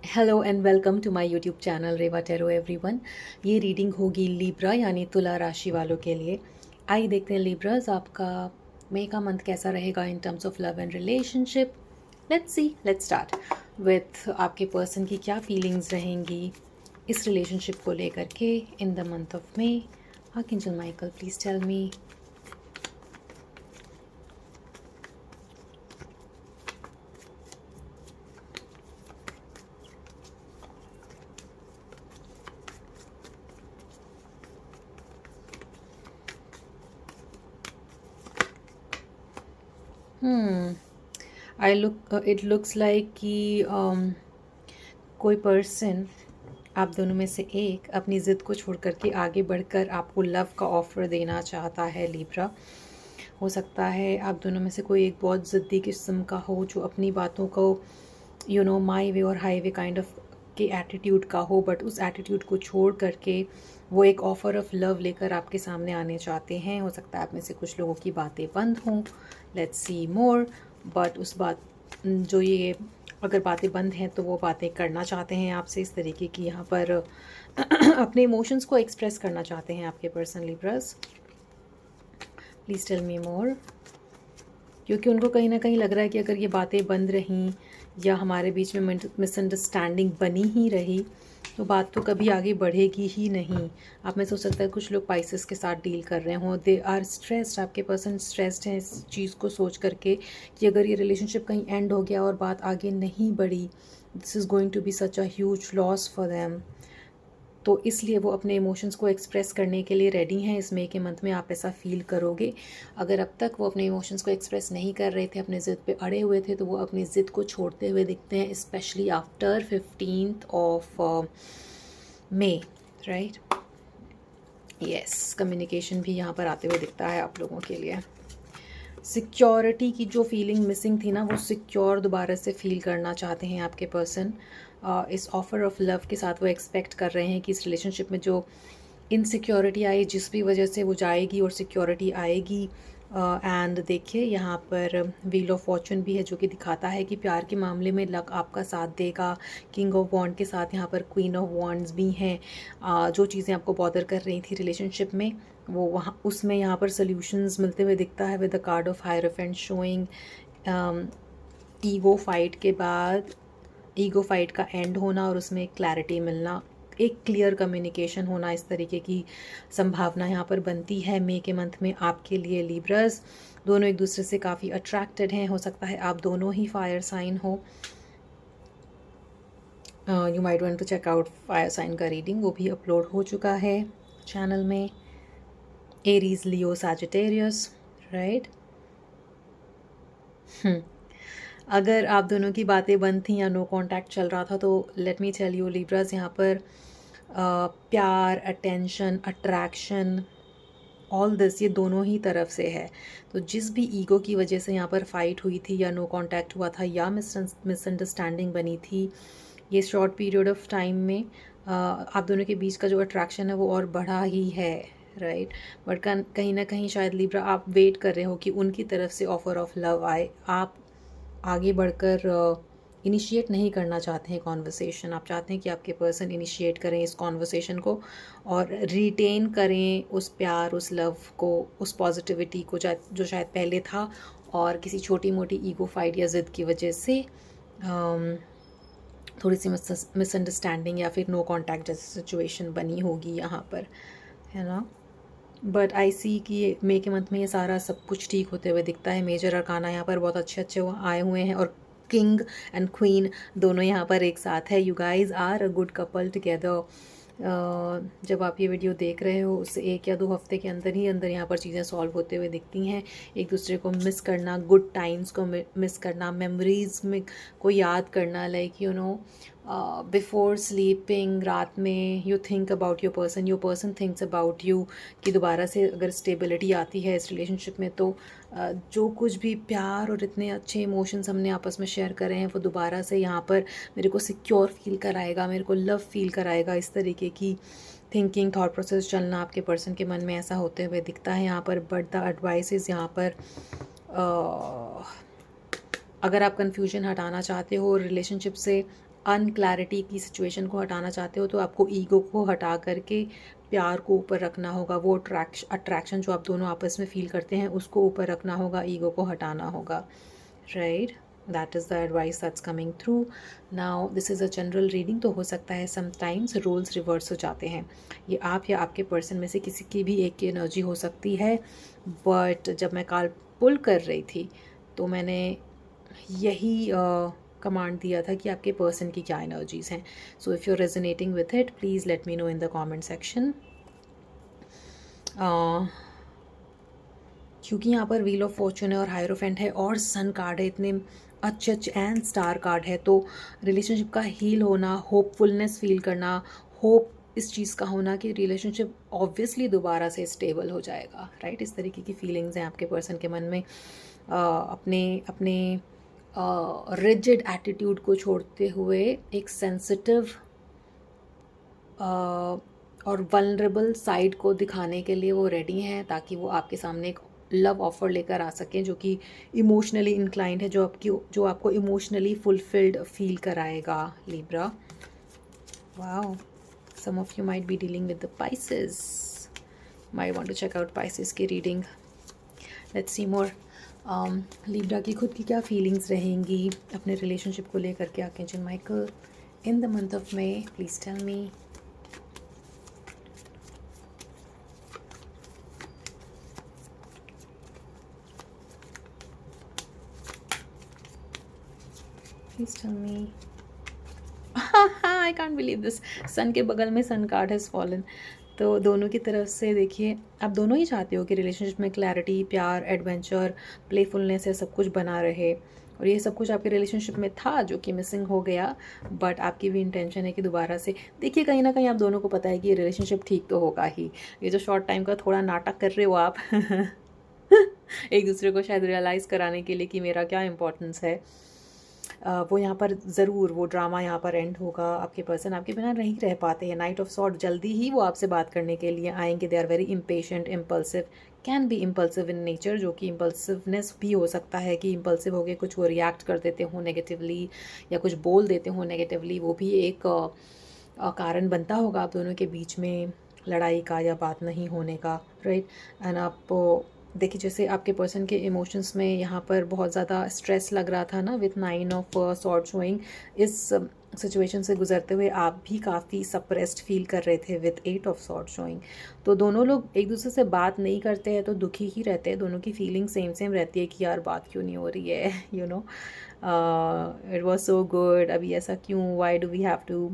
Hello and welcome to my YouTube channel Reva tarot everyone. ये reading होगी Libra यानी तुला राशि वालों के लिए। आइए देखते हैं लिब्रास, आपका मई का मंथ कैसा रहेगा in terms of love and relationship. Let's start with आपके पर्सन की क्या फीलिंग्स रहेंगी इस रिलेशनशिप को लेकर के in the month of May. Archangel Michael, please tell me. It looks like कि कोई पर्सन, आप दोनों में से एक अपनी ज़िद को छोड़ करके आगे बढ़कर आपको लव का ऑफ़र देना चाहता है लिब्रा। हो सकता है आप दोनों में से कोई एक बहुत ज़िद्दी किस्म का हो जो अपनी बातों को माई वे और हाई वे काइंड ऑफ के एटीट्यूड का हो, बट उस एटीट्यूड को छोड़ करके वो एक ऑफ़र ऑफ लव लेकर आपके सामने आने चाहते हैं। हो सकता है आप में से कुछ लोगों की बातें बंद हों, लेट्स सी मोर। बट उस बात जो ये अगर बातें बंद हैं तो वो बातें करना चाहते हैं आपसे इस तरीके की, यहाँ पर अपने इमोशंस को एक्सप्रेस करना चाहते हैं आपके person Libras. Please tell me more. क्योंकि उनको कहीं ना कहीं लग रहा है कि अगर ये बातें बंद रहीं या हमारे बीच में मिसअंडरस्टैंडिंग बनी ही रही तो बात तो कभी आगे बढ़ेगी ही नहीं। आप में सोच सकता है कुछ लोग पाइसेस के साथ डील कर रहे हों, दे आर स्ट्रेस्ड, आपके पर्सन स्ट्रेस्ड हैं इस चीज़ को सोच करके कि अगर ये रिलेशनशिप कहीं एंड हो गया और बात आगे नहीं बढ़ी, this is going to be such a huge loss for them. तो इसलिए वो अपने इमोशंस को एक्सप्रेस करने के लिए रेडी हैं। इस मई के मंथ में आप ऐसा फील करोगे। अगर अब तक वो अपने इमोशंस को एक्सप्रेस नहीं कर रहे थे, अपने ज़िद पे अड़े हुए थे, तो वो अपनी ज़िद को छोड़ते हुए दिखते हैं, specially after 15th of May, right. Yes, communication भी यहाँ पर आते हुए दिखता है आप लोगों के लिए। सिक्योरिटी की जो फीलिंग मिसिंग थी ना, वो सिक्योर दोबारा से फील करना चाहते हैं आपके पर्सन। इस ऑफ़र ऑफ लव के साथ वो एक्सपेक्ट कर रहे हैं कि इस रिलेशनशिप में जो इनसिक्योरिटी आई, जिस भी वजह से वो जाएगी और सिक्योरिटी आएगी। एंड देखिए यहाँ पर व्हील ऑफ फॉर्चून भी है जो कि दिखाता है कि प्यार के मामले में लक आपका साथ देगा। किंग ऑफ वॉन्ड के साथ यहाँ पर क्वीन ऑफ वॉन्ड्स भी हैं। जो चीज़ें आपको बॉदर कर रही थी रिलेशनशिप में, वो वहाँ उसमें यहाँ पर सॉल्यूशंस मिलते हुए दिखता है with the card of hierophant showing ego fight के बाद ईगो फाइट का एंड होना और उसमें एक क्लैरिटी मिलना, एक क्लियर कम्युनिकेशन होना, इस तरीके की संभावना यहाँ पर बनती है मई के मंथ में आपके लिए लिब्रस। दोनों एक दूसरे से काफ़ी अट्रैक्टेड हैं। हो सकता है आप दोनों ही फायर साइन हो। You might want to check out fire sign का रीडिंग, वो भी अपलोड हो चुका है चैनल में। Aries, Leo, Sagittarius, right. अगर आप दोनों की बातें बंद थी या नो कांटेक्ट चल रहा था तो let me tell you Libras, यहाँ पर प्यार, अटेंशन, अट्रैक्शन, ऑल दिस ये दोनों ही तरफ से है। तो जिस भी ईगो की वजह से यहाँ पर फाइट हुई थी या नो कांटेक्ट हुआ था या मिसअंडरस्टैंडिंग बनी थी, ये शॉर्ट पीरियड ऑफ टाइम में आप दोनों के बीच का जो अट्रैक्शन है वो और बढ़ा ही है, राइट। बट कहीं ना कहीं शायद लिब्रा आप वेट कर रहे हो कि उनकी तरफ से ऑफर ऑफ लव आए। आप आगे बढ़कर इनिशिएट नहीं करना चाहते हैं कॉन्वर्सेशन। आप चाहते हैं कि आपके पर्सन इनिशिएट करें इस कॉन्वर्सेशन को और रिटेन करें उस प्यार, उस लव को, उस पॉजिटिविटी को जो शायद पहले था, और किसी छोटी मोटी ईगो फाइट या ज़िद की वजह से थोड़ी सी मिसअंडरस्टैंडिंग या फिर नो कांटेक्ट जैसी सिचुएशन बनी होगी यहाँ पर, है ना। बट आई सी कि मई के मंथ में ये सारा सब कुछ ठीक होते हुए दिखता है। मेजर अरकाना यहाँ पर बहुत अच्छे अच्छे वो आए हुए हैं और किंग एंड क्वीन दोनों यहाँ पर एक साथ है। You guys are a good couple together. जब आप ये वीडियो देख रहे हो उससे 1 या 2 हफ्ते के अंदर ही अंदर यहाँ पर चीज़ें सॉल्व होते हुए दिखती हैं। एक दूसरे को मिस करना, गुड टाइम्स को मिस करना, मेमोरीज में को याद करना, लाइक बिफोर स्लीपिंग, रात में you think about your person thinks about you, कि दोबारा से अगर स्टेबिलिटी आती है इस रिलेशनशिप में तो जो कुछ भी प्यार और इतने अच्छे इमोशंस हमने आपस में शेयर करे हैं वो दोबारा से यहाँ पर मेरे को सिक्योर फील कराएगा, मेरे को लव फील कराएगा। इस तरीके की थिंकिंग, थॉट प्रोसेस चलना आपके पर्सन के मन में ऐसा होते हुए दिखता है यहाँ पर। बट द एडवाइस इज़ यहाँ पर अगर आप कन्फ्यूजन हटाना चाहते हो रिलेशनशिप से अनक्लैरिटी की सिचुएशन को हटाना चाहते हो तो आपको ईगो को हटा करके प्यार को ऊपर रखना होगा। वो अट्रैक्शन जो आप दोनों आपस में फील करते हैं उसको ऊपर रखना होगा, ईगो को हटाना होगा, right. That is the advice that's coming through. Now this is a general reading, तो हो सकता है समटाइम्स रोल्स रिवर्स हो जाते हैं। ये आप या आपके पर्सन में से किसी की भी एक की एनर्जी हो सकती है। बट जब मैं कॉल पुल कर रही थी तो मैंने यही कमांड दिया था कि आपके पर्सन की क्या एनर्जीज़ हैं। So if you are resonating with it, please let me know in the comment section. क्योंकि यहाँ पर व्हील ऑफ फॉर्चून है और हायरोफेंट है और सन कार्ड है, इतने अच्छे अच्छे एंड स्टार कार्ड है, तो रिलेशनशिप का हील होना, होपफुलनेस फील करना, होप इस चीज़ का होना कि रिलेशनशिप ऑब्वियसली दोबारा से स्टेबल हो जाएगा, राइट। इस तरीके की फीलिंग्स हैं आपके पर्सन के मन में। अपने अपने रिजिड एटीट्यूड को छोड़ते हुए एक सेंसिटिव और वल्नरेबल साइड को दिखाने के लिए वो रेडी हैं, ताकि वो आपके सामने एक लव ऑफ़र लेकर आ सकें जो कि इमोशनली इंक्लाइंड है, जो आपको इमोशनली फुलफिल्ड फील कराएगा, Libra. Wow, some of you might be dealing with the Pisces, might want to check out Pisces की reading. Let's see more. Libra की खुद की क्या फीलिंग्स रहेंगी अपने रिलेशनशिप को लेकर के, archangel Michael in the month of May, please tell me. Please tell me. I can't believe this. Sun के बगल में सन कार्ड हैज़ फॉलन। तो दोनों की तरफ से देखिए, आप दोनों ही चाहते हो कि रिलेशनशिप में क्लैरिटी, प्यार, एडवेंचर, प्लेफुलनेस है, सब कुछ बना रहे, और ये सब कुछ आपके रिलेशनशिप में था जो कि मिसिंग हो गया। बट आपकी भी इंटेंशन है कि दोबारा से देखिए, कहीं ना कहीं आप दोनों को पता है कि ये रिलेशनशिप ठीक तो होगा ही। ये जो शॉर्ट टाइम का थोड़ा नाटक कर रहे हो आप एक दूसरे को शायद रियलाइज़ कराने के लिए कि मेरा क्या इंपॉर्टेंस है, वो यहाँ पर ज़रूर वो ड्रामा यहाँ पर एंड होगा। आपके पर्सन आपके बिना नहीं रह पाते हैं। नाइट ऑफ सॉर्ड, जल्दी ही वो आपसे बात करने के लिए आएंगे। They are very impatient, impulsive, can be impulsive in nature, जो कि इम्पल्सिवनेस भी हो सकता है कि इम्पल्सिव हो गए, कुछ वो रिएक्ट कर देते हों नेगेटिवली या कुछ बोल देते हों नेगेटिवली, वो भी एक कारण बनता होगा आप दोनों के बीच में लड़ाई का या बात नहीं होने का, राइट। एंड आप देखिए, जैसे आपके पर्सन के इमोशंस में यहाँ पर बहुत ज़्यादा स्ट्रेस लग रहा था ना, विथ 9 ऑफ सॉर्ड शोइंग। इस सिचुएशन से गुजरते हुए आप भी काफ़ी सप्रेस्ड फील कर रहे थे विथ 8 ऑफ सॉर्ड शोइंग। तो दोनों लोग एक दूसरे से बात नहीं करते हैं तो दुखी ही रहते हैं, दोनों की फीलिंग सेम सेम रहती है कि यार बात क्यों नहीं हो रही है, you know, it was so good, अभी ऐसा क्यों, why do we have to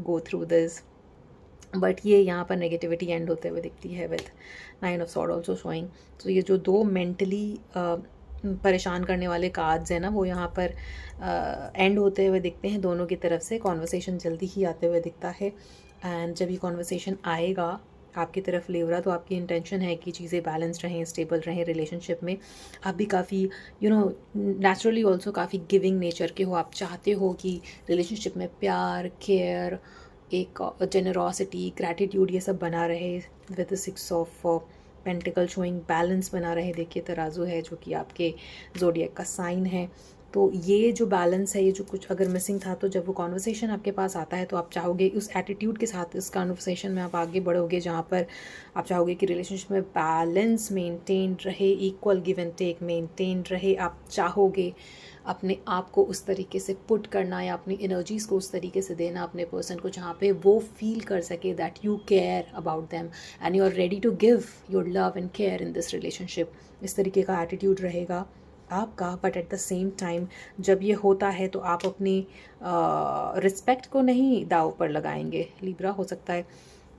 go through this. But ये यहाँ पर नेगेटिविटी एंड होते हुए दिखती है with 9 of sword also showing. तो ये जो दो मेंटली परेशान करने वाले कार्ड्स हैं ना, वो यहाँ पर एंड होते हुए दिखते हैं दोनों की तरफ से। कॉन्वर्सेशन जल्दी ही आते हुए दिखता है। एंड जब ये कॉन्वर्सेशन आएगा आपकी तरफ लिब्रा, तो आपकी इंटेंशन है कि चीज़ें बैलेंस्ड रहें, स्टेबल रहें रिलेशनशिप में। आप भी काफ़ी नेचुरली ऑल्सो काफ़ी गिविंग नेचर के हो। आप चाहते हो कि रिलेशनशिप में प्यार, केयर, एक जेनरॉसिटी, ग्रैटिट्यूड, ये सब बना रहे। With 6 of pentacle showing balance बना रहे। देखिए तराजू है जो कि आपके जोडिएक का साइन है। तो ये जो बैलेंस है, ये जो कुछ अगर मिसिंग था, तो जब वो कॉन्वर्सेशन आपके पास आता है तो आप चाहोगे उस एटीट्यूड के साथ इस कॉन्वर्सेशन में आप आगे बढ़ोगे, जहाँ पर आप चाहोगे कि रिलेशनशिप में बैलेंस मेंटेन रहे, equal give and take maintain रहे। आप चाहोगे अपने आप को उस तरीके से पुट करना या अपनी एनर्जीज़ को उस तरीके से देना अपने पर्सन को, जहाँ पे वो फील कर सके that you care about them and you are ready to give your love and care in this relationship. इस तरीके का एटीट्यूड रहेगा आपका। But at the same time जब ये होता है तो आप अपनी रिस्पेक्ट को नहीं दाव पर लगाएंगे लिब्रा। हो सकता है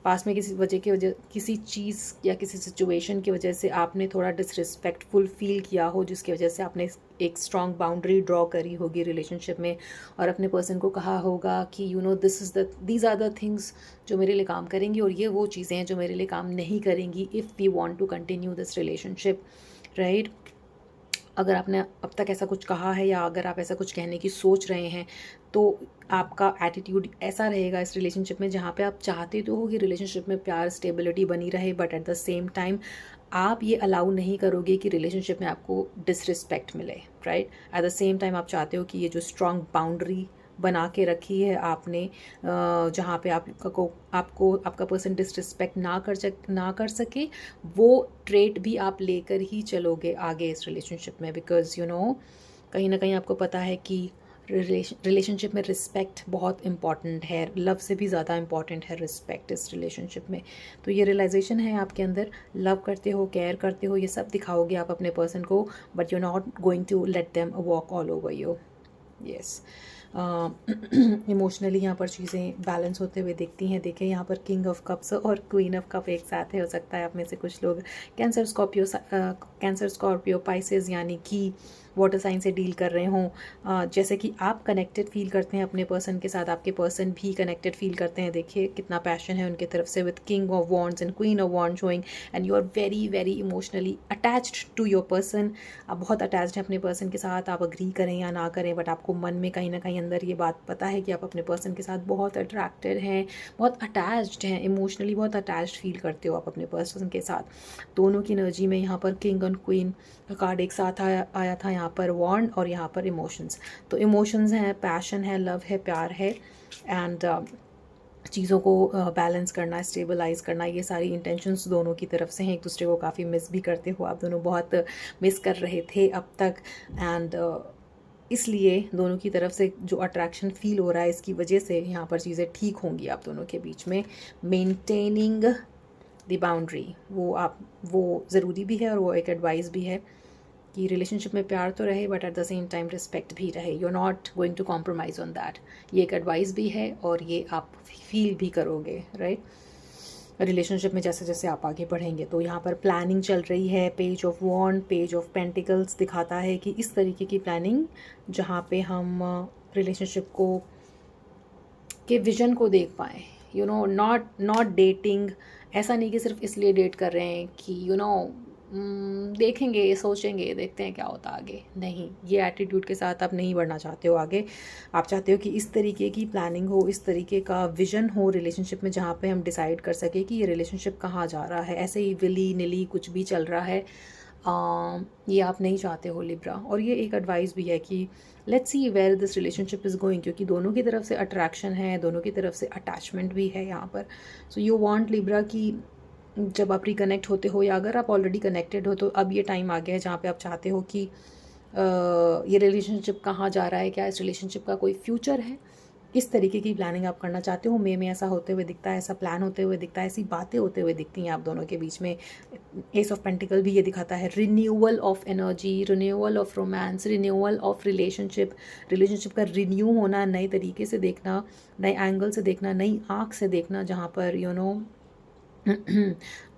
पास में किसी चीज़ या किसी सिचुएशन की वजह से आपने थोड़ा डिसरिस्पेक्टफुल फील किया हो, जिसकी वजह से आपने एक स्ट्रॉन्ग बाउंड्री ड्रॉ करी होगी रिलेशनशिप में, और अपने पर्सन को कहा होगा कि दीज आर द थिंग्स जो मेरे लिए काम करेंगी, और ये वो चीज़ें हैं जो मेरे लिए काम नहीं करेंगी if we want to continue this relationship, right. अगर आपने अब तक ऐसा कुछ कहा है या अगर आप ऐसा कुछ कहने की सोच रहे हैं, तो आपका एटीट्यूड ऐसा रहेगा इस रिलेशनशिप में, जहाँ पे आप चाहते तो हो कि रिलेशनशिप में प्यार, स्टेबिलिटी बनी रहे, but at the same time आप ये अलाउ नहीं करोगे कि रिलेशनशिप में आपको डिसरिस्पेक्ट मिले, right. Eight the same time आप चाहते हो कि ये जो स्ट्रॉन्ग बाउंड्री बना के रखी है आपने, जहाँ पे आपका पर्सन डिसरिस्पेक्ट ना कर सके, वो ट्रेट भी आप लेकर ही चलोगे आगे इस रिलेशनशिप में। बिकॉज कहीं ना कहीं आपको पता है कि रिलेशनशिप में रिस्पेक्ट बहुत इंपॉर्टेंट है, लव से भी ज़्यादा इंपॉर्टेंट है रिस्पेक्ट इस रिलेशनशिप में। तो ये रियलाइजेशन है आपके अंदर, लव करते हो, केयर करते हो, ये सब दिखाओगे आप अपने पर्सन को, but you not going to let them walk all over you. Yes, emotionally यहाँ पर चीज़ें बैलेंस होते हुए दिखती हैं। देखिए यहाँ पर किंग ऑफ कप्स और क्वीन ऑफ कप एक साथ है। हो सकता है आप में से कुछ लोग कैंसर स्कॉर्पियो पाइसेस यानी कि वाटर साइन से डील कर रहे हों। जैसे कि आप कनेक्टेड फील करते हैं अपने पर्सन के साथ, आपके पर्सन भी कनेक्टेड फील करते हैं। देखिए कितना पैशन है उनकी तरफ से, with king of wands and queen of wand showing, and you are very very emotionally attached to your person. आप बहुत अटैच्ड हैं अपने पर्सन के साथ, आप अग्री करें या ना करें, बट आपको मन में कहीं ना कहीं अंदर ये बात पता है कि आप अपने पर्सन के साथ बहुत अट्रैक्टेड हैं, बहुत अटैच्ड हैं, इमोशनली बहुत अटैच्ड फील करते हो आप अपने पर्सन के साथ। दोनों की एनर्जी में यहाँ पर किंग और क्वीन का कार्ड एक साथ आया था, यहाँ पर वॉन्ड और यहाँ पर इमोशंस। तो इमोशंस हैं, पैशन है, लव है, प्यार है, एंड चीज़ों को बैलेंस करना, स्टेबलाइज करना, ये सारी इंटेंशंस दोनों की तरफ से हैं। एक दूसरे को काफ़ी मिस भी करते हो, आप दोनों बहुत मिस कर रहे थे अब तक, एंड इसलिए दोनों की तरफ से जो अट्रैक्शन फील हो रहा है, इसकी वजह से यहाँ पर चीज़ें ठीक होंगी आप दोनों के बीच में। मेंटेनिंग द बाउंड्री, वो ज़रूरी भी है और वो एक एडवाइस भी है कि रिलेशनशिप में प्यार तो रहे but at the same time respect भी रहे। You are not going to compromise on that. ये एक एडवाइस भी है और ये आप फील भी करोगे, राइट, रिलेशनशिप में जैसे जैसे आप आगे बढ़ेंगे। तो यहाँ पर प्लानिंग चल रही है, page of wand, page of pentacles दिखाता है कि इस तरीके की प्लानिंग जहाँ पे हम रिलेशनशिप को के विजन को देख पाएँ। नॉट डेटिंग, ऐसा नहीं कि सिर्फ इसलिए डेट कर रहे हैं कि देखेंगे, सोचेंगे, देखते हैं क्या होता आगे। नहीं, ये एटीट्यूड के साथ आप नहीं बढ़ना चाहते हो आगे। आप चाहते हो कि इस तरीके की प्लानिंग हो, इस तरीके का विजन हो रिलेशनशिप में, जहाँ पे हम डिसाइड कर सके कि ये रिलेशनशिप कहाँ जा रहा है। ऐसे ही विली निली कुछ भी चल रहा है, ये आप नहीं चाहते हो लिब्रा। और ये एक एडवाइस भी है कि let's see where this relationship is going, क्योंकि दोनों की तरफ से अट्रैक्शन है, दोनों की तरफ से अटैचमेंट भी है यहाँ पर। सो यू वांट लिब्रा कि जब आप रिकनेक्ट होते हो या अगर आप ऑलरेडी कनेक्टेड हो, तो अब ये टाइम आ गया है जहाँ पे आप चाहते हो कि ये रिलेशनशिप कहाँ जा रहा है, क्या इस रिलेशनशिप का कोई फ्यूचर है, किस तरीके की प्लानिंग आप करना चाहते हो। मे में ऐसा होते हुए दिखता है, ऐसा प्लान होते हुए दिखता है, ऐसी बातें होते हुए दिखती हैं आप दोनों के बीच में। एस ऑफ पेंटिकल भी ये दिखाता है renewal of energy, renewal of romance, renewal of relationship का रिन्यू होना, नए तरीके से देखना, नए एंगल से देखना, नई आँख से देखना, जहाँ पर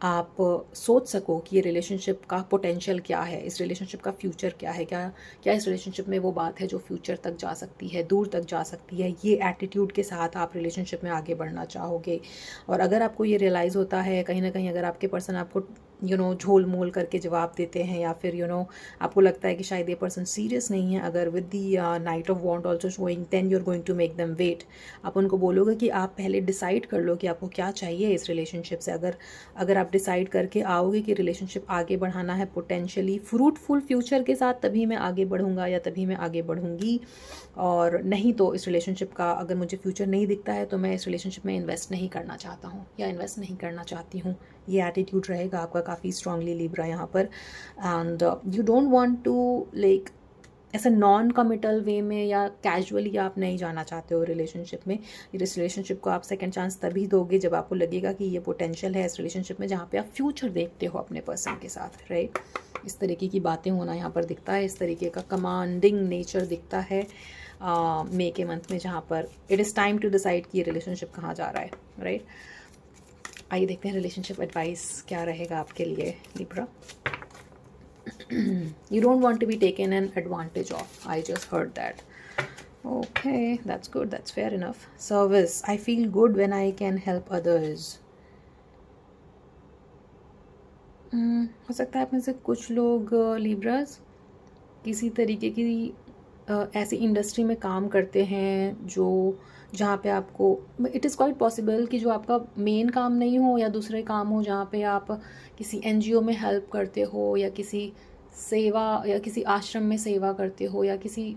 आप सोच सको कि ये रिलेशनशिप का पोटेंशियल क्या है, इस रिलेशनशिप का फ्यूचर क्या है, क्या इस रिलेशनशिप में वो बात है जो फ्यूचर तक जा सकती है, दूर तक जा सकती है। ये एटीट्यूड के साथ आप रिलेशनशिप में आगे बढ़ना चाहोगे। और अगर आपको ये रियलाइज़ होता है कहीं ना कहीं, अगर आपके पर्सन आपको झोल मोल करके जवाब देते हैं, या फिर आपको लगता है कि शायद ये पर्सन सीरियस नहीं है, अगर with the knight of wand also showing, then you are going to make them wait. आप उनको बोलोगे कि आप पहले डिसाइड कर लो कि आपको क्या चाहिए इस रिलेशनशिप से। अगर आप डिसाइड करके आओगे कि रिलेशनशिप आगे बढ़ाना है पोटेंशियली फ्रूटफुल फ्यूचर के साथ, तभी मैं आगे बढ़ूंगा या तभी मैं आगे बढ़ूंगी। और नहीं तो इस रिलेशनशिप का अगर मुझे फ्यूचर नहीं दिखता है, तो मैं इस रिलेशनशिप में इन्वेस्ट नहीं करना चाहता हूँ या इन्वेस्ट नहीं करना चाहती हूँ। ये एटीट्यूड रहेगा आपका काफ़ी स्ट्रांगली लिब्रा यहाँ पर। And you don't want to like ऐसा नॉन कमिटल वे में या कैजुअली आप नहीं जाना चाहते हो रिलेशनशिप में। इस रिलेशनशिप को आप सेकंड चांस तभी दोगे जब आपको लगेगा कि ये पोटेंशियल है इस रिलेशनशिप में, जहाँ पे आप फ्यूचर देखते हो अपने पर्सन के साथ, राइट। इस तरीके की बातें होना यहाँ पर दिखता है, इस तरीके का कमांडिंग नेचर दिखता है मई के मंथ में, जहाँ पर it is time to decide कि ये रिलेशनशिप कहाँ जा रहा है, राइट। आइए देखते हैं रिलेशनशिप एडवाइस क्या रहेगा आपके लिए Libra. You don't want to be taken an advantage of. I just heard that. Okay, that's good. That's fair enough. Service. I feel good when I can help others. हो सकता है आप में से कुछ लोग लिब्रास किसी तरीके की ऐसी इंडस्ट्री में काम करते हैं जहाँ पे आपको, इट इज़ क्वाइट पॉसिबल कि जो आपका मेन काम नहीं हो या दूसरे काम हो, जहाँ पे आप किसी एनजीओ में हेल्प करते हो या किसी सेवा या किसी आश्रम में सेवा करते हो या किसी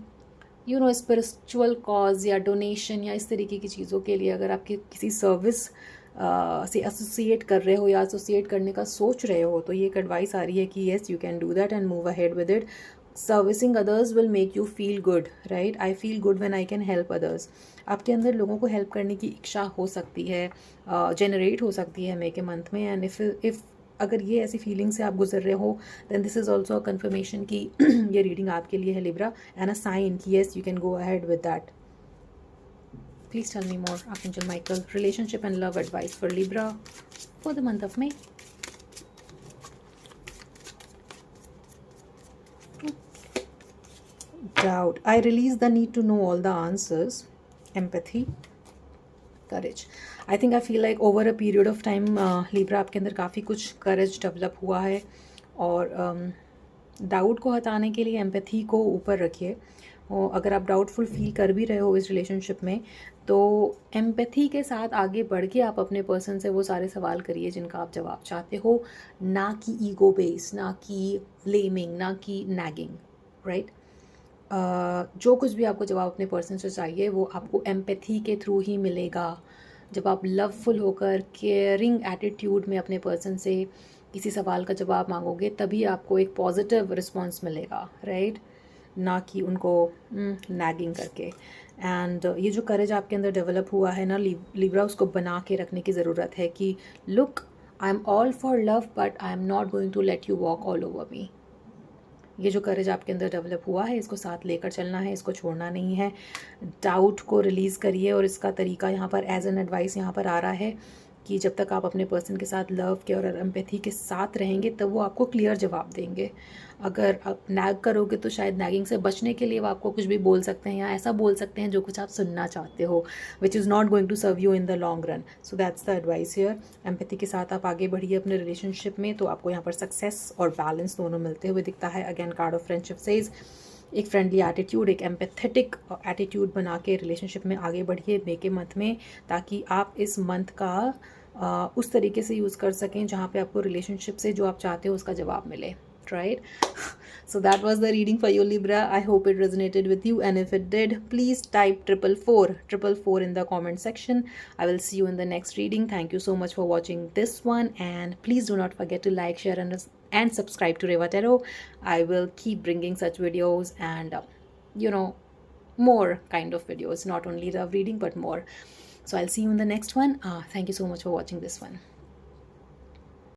स्पिरिचुअल कॉज या डोनेशन या इस तरीके की चीज़ों के लिए अगर आपकी किसी सर्विस से एसोसिएट कर रहे हो या एसोसिएट करने का सोच रहे हो, तो ये एक एडवाइस आ रही है कि yes you can do that and move ahead with it. Servicing others will make you feel good, right? I feel good when I can help others. आपके अंदर लोगों को हेल्प करने की इच्छा हो सकती है, जनरेट हो सकती है मे के मंथ में. एंड इफ़ अगर ये ऐसी फीलिंग से आप गुजर रहे हो, then this is also a confirmation कि ये रीडिंग आपके लिए है लिब्रा, एंड अ साइन कि yes you can go ahead with that. Please tell me more, archangel Michael, relationship and love advice for Libra for the month of May. Doubt. I release the need to know all the answers. Empathy. Courage. I think I feel like over a period of time, Libra आपके अंदर काफ़ी कुछ courage develop हुआ है. और doubt को हटाने के लिए एम्पैथी को ऊपर रखिए. और अगर आप डाउटफुल फील कर भी रहे हो इस रिलेशनशिप में, तो एम्पैथी के साथ आगे बढ़ के आप अपने पर्सन से वो सारे सवाल करिए जिनका आप जवाब चाहते हो, ना कि ईगो बेस, ना कि ब्लेमिंग, ना कि नैगिंग, राइट? जो कुछ भी आपको जवाब अपने पर्सन से चाहिए वो आपको एम्पैथी के थ्रू ही मिलेगा. जब आप लवफुल होकर केयरिंग एटीट्यूड में अपने पर्सन से किसी सवाल का जवाब मांगोगे, तभी आपको एक पॉजिटिव रिस्पॉन्स मिलेगा, राइट? ना कि उनको नैगिंग करके. एंड ये जो करेज आपके अंदर डेवलप हुआ है ना लिब्रा, उसको बना के रखने की ज़रूरत है कि look, I am all for love but I am not going to let you walk all over me. ये जो करेज आपके अंदर डेवलप हुआ है, इसको साथ लेकर चलना है, इसको छोड़ना नहीं है. डाउट को रिलीज़ करिए. और इसका तरीका यहाँ पर एज एन एडवाइस यहाँ पर आ रहा है कि जब तक आप अपने पर्सन के साथ लव के और एम्पैथी के साथ रहेंगे, तब वो आपको क्लियर जवाब देंगे. अगर आप नैग करोगे तो शायद नैगिंग से बचने के लिए वो आपको कुछ भी बोल सकते हैं या ऐसा बोल सकते हैं जो कुछ आप सुनना चाहते हो, which is not going to serve you in the long run. So that's the advice here. Empathy के साथ आप आगे बढ़िए अपने रिलेशनशिप में, तो आपको यहाँ पर सक्सेस और बैलेंस दोनों मिलते हुए दिखता है. Again, card of friendship says एक फ्रेंडली एटीट्यूड, एक एम्पैथेटिक एटीट्यूड बना के रिलेशनशिप में आगे बढ़िए मे के मंथ में, ताकि आप इस मंथ का उस तरीके से यूज़ कर सकें जहाँ पे आपको रिलेशनशिप से जो आप चाहते हो उसका जवाब मिले, right? So that was the reading for you, Libra. I hope it resonated with you, and if it did, please type 444 in the comment section. I will see you in the next reading. Thank you so much for watching this one, and please do not forget to like, share and subscribe to Reva Tarot. I will keep bringing such videos and more kind of videos, not only love reading but more. So I'll see you in the next one. Thank you so much for watching this one.